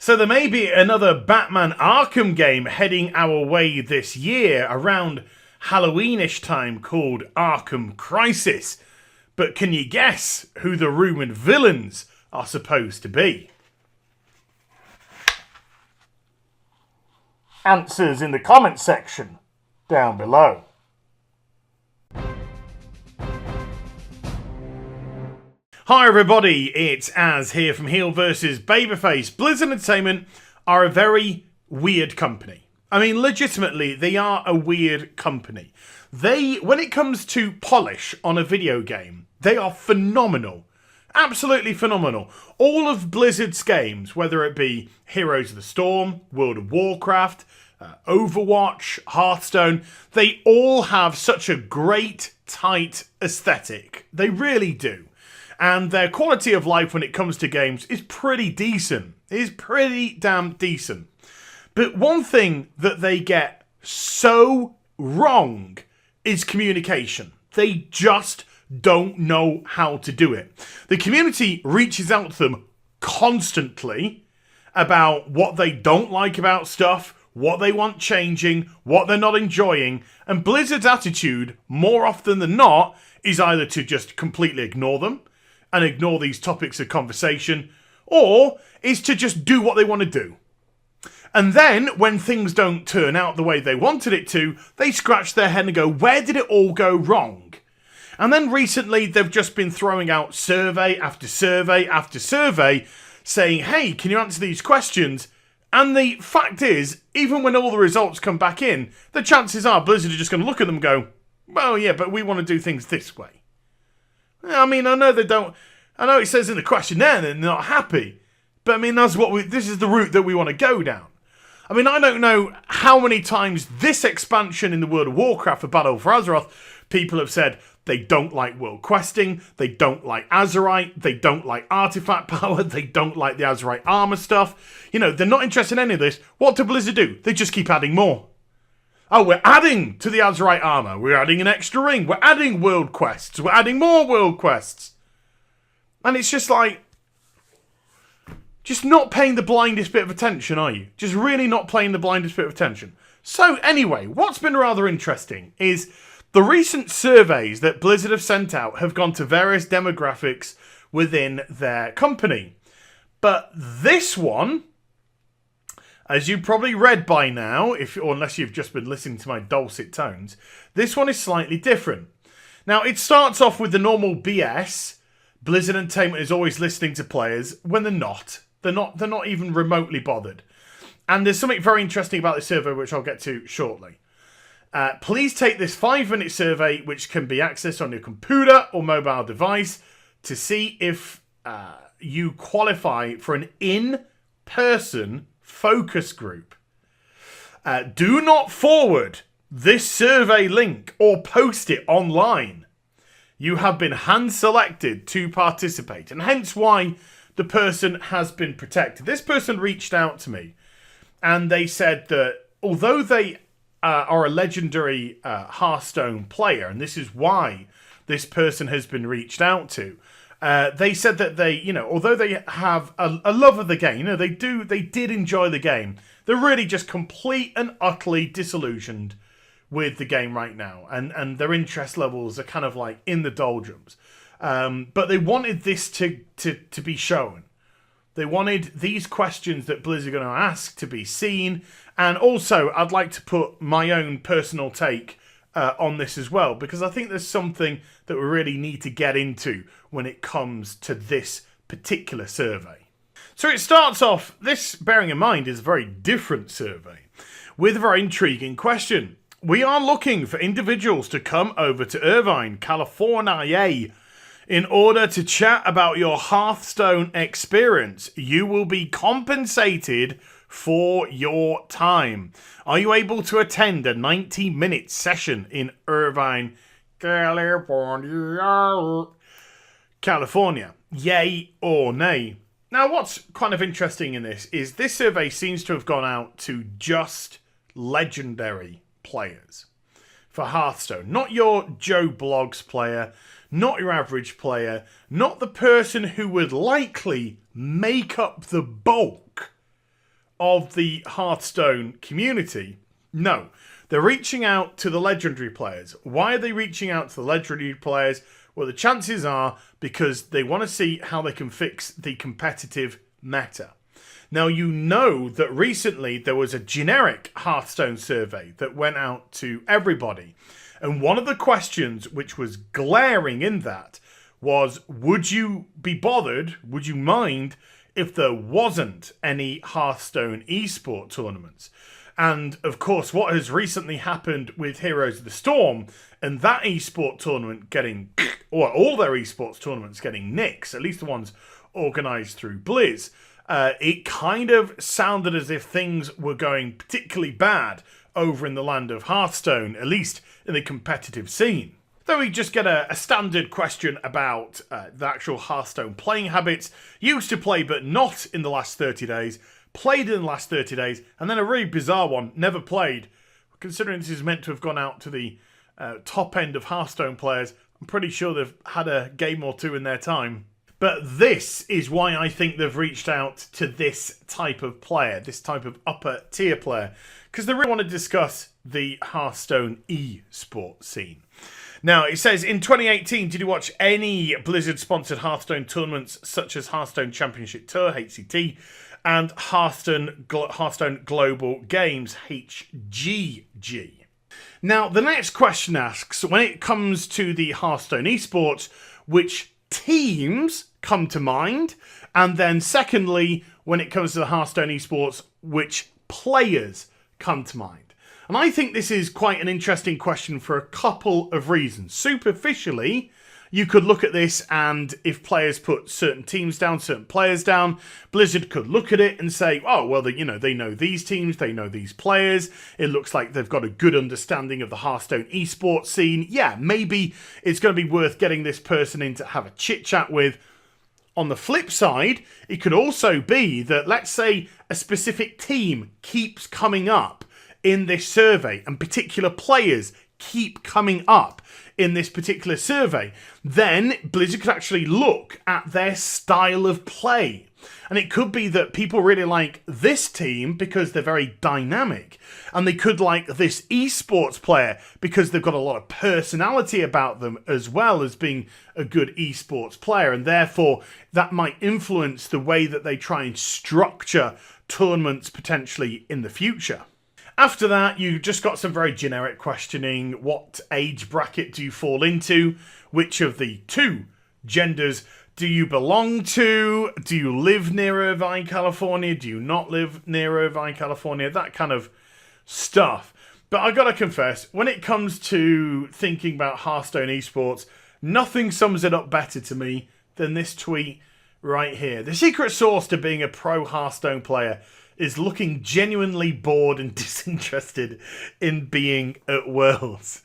So there may be another Batman Arkham game heading our way this year around Halloweenish time called Arkham Crisis. But can you guess who the rumoured villains are supposed to be? Answers in the comment section down below. Hi everybody, it's Az here from HeelvsBabyface. Blizzard Entertainment are a very weird company. I mean, legitimately, they are a weird company. When it comes to polish on a video game, they are phenomenal. Absolutely phenomenal. All of Blizzard's games, whether it be Heroes of the Storm, World of Warcraft, Overwatch, Hearthstone, they all have such a great, tight aesthetic. They really do. And their quality of life when it comes to games is pretty decent. It is pretty damn decent. But one thing that they get so wrong is communication. They just don't know how to do it. The community reaches out to them constantly about what they don't like about stuff, what they want changing, what they're not enjoying, and Blizzard's attitude, more often than not, is either to just completely ignore them and ignore these topics of conversation, or is to just do what they want to do. And then, when things don't turn out the way they wanted it to, they scratch their head and go, where did it all go wrong? And then recently, they've just been throwing out survey after survey after survey, saying, hey, can you answer these questions? And the fact is, even when all the results come back in, the chances are Blizzard are just going to look at them and go, well, yeah, but we want to do things this way. I mean, I know they don't. I know it says in the questionnaire they're not happy, but I mean, this is the route that we want to go down. I mean, I don't know how many times this expansion in the World of Warcraft for Battle for Azeroth, people have said they don't like world questing, they don't like Azerite, they don't like artifact power, they don't like the Azerite armor stuff. You know, they're not interested in any of this. What do Blizzard do? They just keep adding more. Oh, we're adding to the Azerite armor. We're adding an extra ring. We're adding world quests. We're adding more world quests. And it's just like, just not paying the blindest bit of attention, are you? Just really not paying the blindest bit of attention. So anyway, what's been rather interesting is the recent surveys that Blizzard have sent out have gone to various demographics within their company. But this one, as you probably read by now, or unless you've just been listening to my dulcet tones, this one is slightly different. Now, it starts off with the normal BS. Blizzard Entertainment is always listening to players when they're not. They're not even remotely bothered. And there's something very interesting about this survey, which I'll get to shortly. Please take this 5-minute survey, which can be accessed on your computer or mobile device, to see if you qualify for an in-person focus group. Do not forward this survey link or post it online. You have been hand-selected to participate, and hence why the person has been protected. This person reached out to me, and they said that although they are a legendary Hearthstone player, and this is why this person has been reached out to, they said that they, although they have a love of the game, they did enjoy the game, they're really just complete and utterly disillusioned with the game right now, and their interest levels are kind of like in the doldrums. But they wanted this to be shown. They wanted these questions that Blizzard are going to ask to be seen, and also I'd like to put my own personal take on this as well, because I think there's something that we really need to get into when it comes to this particular survey. So it starts off, this, bearing in mind, is a very different survey, with a very intriguing question. We are looking for individuals to come over to Irvine, California, in order to chat about your Hearthstone experience. You will be compensated for your time. Are you able to attend a 90-minute session in Irvine, California? Yay or nay? Now, what's kind of interesting in this is this survey seems to have gone out to just legendary players for Hearthstone. Not your Joe Blogs player, not your average player, not the person who would likely make up the bulk of the Hearthstone community? No. They're reaching out to the legendary players. Why are they reaching out to the legendary players? Well, the chances are because they want to see how they can fix the competitive meta. Now, you know that recently there was a generic Hearthstone survey that went out to everybody. And one of the questions which was glaring in that was, would you be bothered, would you mind if there wasn't any Hearthstone eSport tournaments? And, of course, what has recently happened with Heroes of the Storm and that eSport tournament getting, or all their eSports tournaments getting nixed, at least the ones organised through Blizz, it kind of sounded as if things were going particularly bad over in the land of Hearthstone, at least in the competitive scene. Then we just get a standard question about the actual Hearthstone playing habits. Used to play but not in the last 30 days. Played in the last 30 days. And then a really bizarre one, never played. Considering this is meant to have gone out to the top end of Hearthstone players, I'm pretty sure they've had a game or two in their time. But this is why I think they've reached out to this type of player, this type of upper tier player, because they really want to discuss the Hearthstone eSport scene. Now, it says, in 2018, did you watch any Blizzard-sponsored Hearthstone tournaments such as Hearthstone Championship Tour, HCT, and Hearthstone Global Games, HGG? Now, the next question asks, when it comes to the Hearthstone eSports, which teams come to mind? And then secondly, when it comes to the Hearthstone eSports, which players come to mind? And I think this is quite an interesting question for a couple of reasons. Superficially, you could look at this and if players put certain teams down, certain players down, Blizzard could look at it and say, oh, well, they know these teams, they know these players. It looks like they've got a good understanding of the Hearthstone eSports scene. Yeah, maybe it's going to be worth getting this person in to have a chit chat with. On the flip side, it could also be that, let's say, a specific team keeps coming up in this survey and particular players keep coming up in this particular survey, then Blizzard could actually look at their style of play. And it could be that people really like this team because they're very dynamic. And they could like this eSports player because they've got a lot of personality about them as well as being a good eSports player. And therefore, that might influence the way that they try and structure tournaments potentially in the future. After that, you just got some very generic questioning. What age bracket do you fall into? Which of the two genders do you belong to? Do you live near Irvine, California? Do you not live near Irvine, California? That kind of stuff. But I gotta confess, when it comes to thinking about Hearthstone eSports, nothing sums it up better to me than this tweet right here. The secret sauce to being a pro Hearthstone player is looking genuinely bored and disinterested in being at Worlds.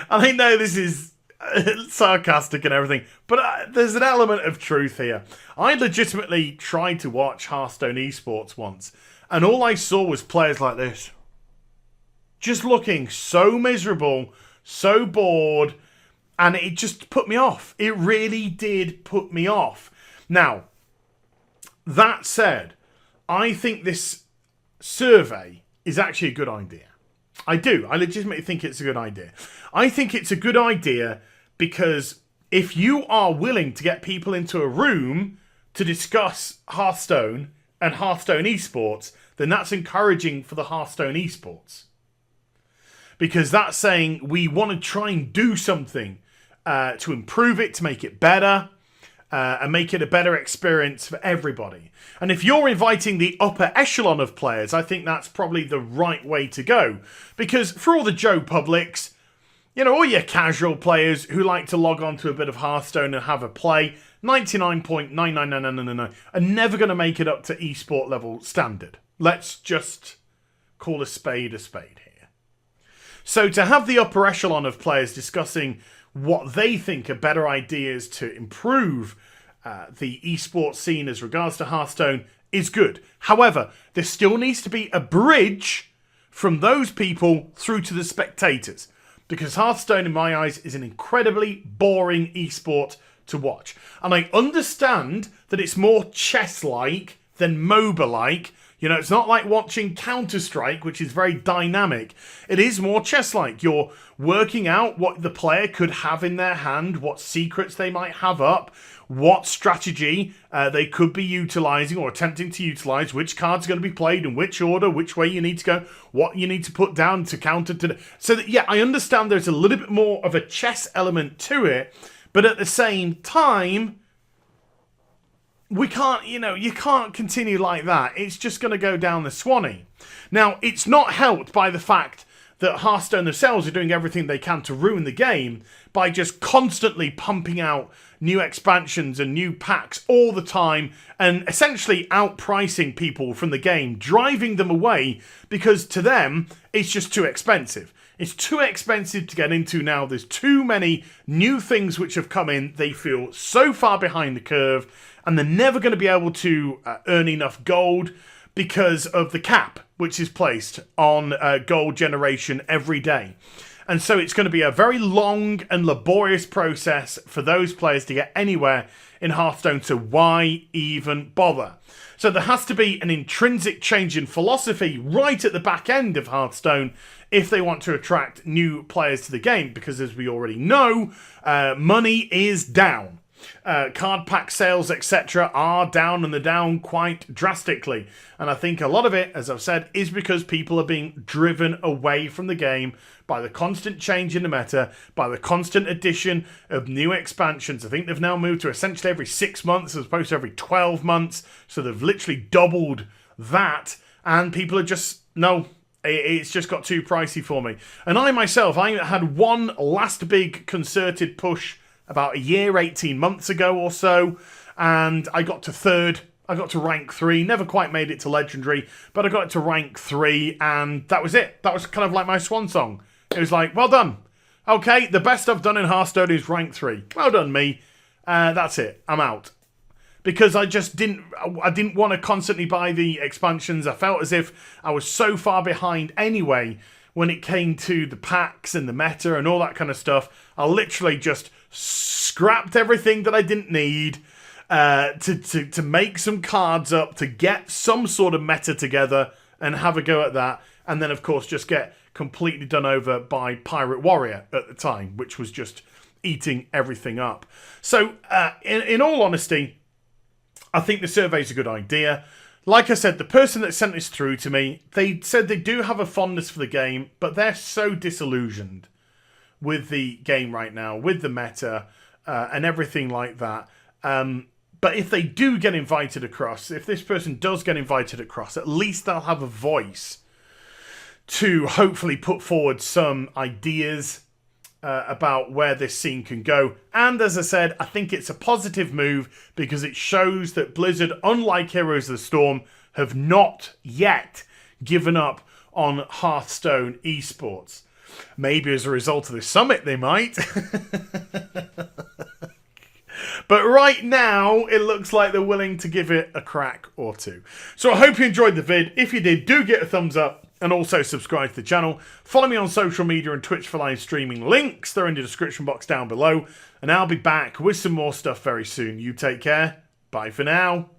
I know this is sarcastic and everything, but there's an element of truth here. I legitimately tried to watch Hearthstone eSports once, and all I saw was players like this. Just looking so miserable, so bored, and it just put me off. It really did put me off. Now, that said, I think this survey is actually a good idea. I do. I legitimately think it's a good idea. I think it's a good idea because if you are willing to get people into a room to discuss Hearthstone and Hearthstone eSports, then that's encouraging for the Hearthstone eSports. Because that's saying we want to try and do something to improve it, to make it better, and make it a better experience for everybody. And if you're inviting the upper echelon of players, I think that's probably the right way to go. Because for all the Joe Publics, all your casual players who like to log on to a bit of Hearthstone and have a play, 99.99999 are never going to make it up to eSport level standard. Let's just call a spade here. So to have the upper echelon of players discussing what they think are better ideas to improve the esports scene as regards to Hearthstone is good. However, there still needs to be a bridge from those people through to the spectators. Because Hearthstone, in my eyes, is an incredibly boring esport to watch. And I understand that it's more chess-like than MOBA-like. You know, it's not like watching Counter-Strike, which is very dynamic. It is more chess-like. You're working out what the player could have in their hand, what secrets they might have up, what strategy they could be utilising or attempting to utilise, which cards are going to be played, in which order, which way you need to go, what you need to put down to counter to... So, that, yeah, I understand there's a little bit more of a chess element to it, but at the same time... we can't, you can't continue like that. It's just going to go down the Swanee. Now, it's not helped by the fact that Hearthstone themselves are doing everything they can to ruin the game by just constantly pumping out new expansions and new packs all the time and essentially outpricing people from the game, driving them away because to them, it's just too expensive. It's too expensive to get into now. There's too many new things which have come in. They feel so far behind the curve and they're never going to be able to earn enough gold because of the cap which is placed on gold generation every day. And so it's going to be a very long and laborious process for those players to get anywhere in Hearthstone, so why even bother? So there has to be an intrinsic change in philosophy right at the back end of Hearthstone if they want to attract new players to the game, because as we already know, money is down. Card pack sales, etc. are down, and they're down quite drastically. And I think a lot of it, as I've said, is because people are being driven away from the game by the constant change in the meta, by the constant addition of new expansions. I think they've now moved to essentially every 6 months as opposed to every 12 months. So they've literally doubled that. And people are just, no, it's just got too pricey for me. And I myself, I had one last big concerted push about a year, 18 months ago or so, and I got to third. I got to rank 3, never quite made it to legendary, but I got to rank 3, and that was it. That was kind of like my swan song. It was like, well done. Okay, the best I've done in Hearthstone is rank 3. Well done, me. That's it. I'm out. Because I just didn't want to constantly buy the expansions. I felt as if I was so far behind anyway when it came to the packs and the meta and all that kind of stuff. I literally just scrapped everything that I didn't need to make some cards up, to get some sort of meta together and have a go at that. And then, of course, just get completely done over by Pirate Warrior at the time, which was just eating everything up. So, in all honesty, I think the survey's a good idea. Like I said, the person that sent this through to me, they said they do have a fondness for the game, but they're so disillusioned with the game right now, with the meta and everything like that. But if they do get invited across, if this person does get invited across, at least they'll have a voice to hopefully put forward some ideas about where this scene can go. And as I said, I think it's a positive move because it shows that Blizzard, unlike Heroes of the Storm, have not yet given up on Hearthstone eSports. Maybe as a result of this summit, they might. But right now, it looks like they're willing to give it a crack or two. So I hope you enjoyed the vid. If you did, do get a thumbs up and also subscribe to the channel. Follow me on social media and Twitch for live streaming links. They're in the description box down below. And I'll be back with some more stuff very soon. You take care. Bye for now.